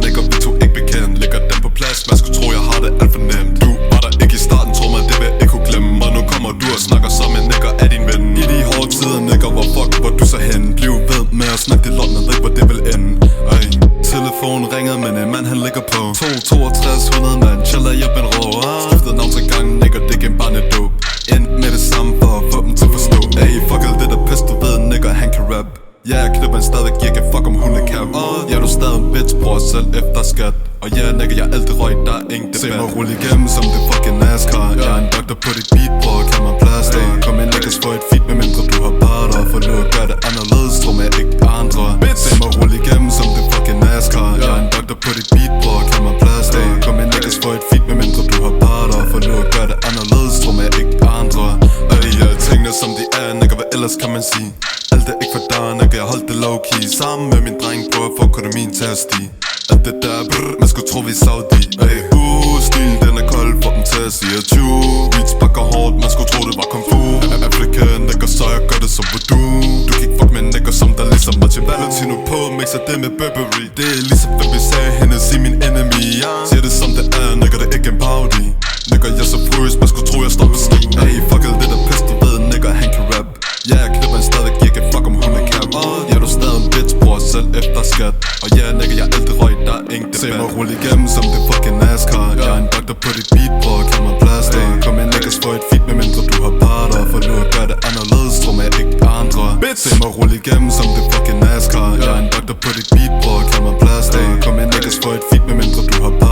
nigger, vi to ikke bekendt. Lægger dem på plads, man skulle tro jeg har det alt for nemt. Du var der ikke i starten, tror mig det vil jeg ikke kunne glemme. Og nu kommer du og snakker som en nigger af din ven. I de hårde tider, nigger, hvor fuck var du så hen? Bliv ved med at snakke det lort, man ved ikke hvor det vil ende. Telefonen ringede, men en mand han ligger på 6200 mand, chiller i en rå. Skiftede navn til gangen, nigger, det er en barnedåb. Ind med det samme for at få dem til at forstå. Ey, fuck alt det der pis, du ved, nigger, han kan rap. Ja, yeah, knipper en stadig, jeg kan fuck om hun er cap. Ja, du er stadig en bitch, bror selv efter skat. Og ja, nigga, jeg er altid røg, der er ingen debat. Se mig rulle igennem som det fucking NASCAR. Jeg er en doktor på dit beat, bror, kald mig plaster. Kom ind, niggas for et feed, med mindre du har parter. For nu gør det anderledes, tror mig ikke andre. Se mig rulle igennem som det fucking NASCAR. Jeg er en doktor på dit beat, bror, kald mig plaster. Kom ind, niggas for et feed, med mindre du har parter. For nu gør det anderledes, tror mig ikke andre. Jeg tingene som de er, nigga, hvad ellers kan man sige? Alt er ikke for dig, nigga, jeg holdt det low-key. Sammen med min dreng, prøver at få økonomien til at stige. Alt det der, man skulle tro vi er Saudi. Stil, den er kold, for dem til at sige atju. Beats bakker hårdt, man skulle tro det var kung fu. Afrika, nigga, så jeg gør det som voodoo. Du kan ikke fuck med nigga, som der ligesom Martin Valentino på. Mixer det med Burberry. Det er ligesom hvad vi sagde, hende sig min enemy. Siger det som det er, nigga, det er ikke en party. Nigga, jeg er så frøs, man skulle tro jeg står på ski. Fuck alt det der pis, du ved, nigga, han kan rap. Ja, jeg knipper en stadig, jeg kan fuck om hun er cap. Ja, du er stadig en bitch, bror, selv efter skat. Og ja, nigga, jeg er altid røg, der er ingen debat. Se mig rulle igennem som det fucking NASCAR. Jeg er en doktor på dit beat, bror, kald mig plaster. Kom ind, niggas for et feed, med mindre du har parter. For nu gør det anderledes, tror mig ikke andre. Se mig rulle igennem som det fucking NASCAR. Jeg er en doktor på dit beat, bror, kald mig plaster. Kom ind, niggas for et feed, med mindre du har parter.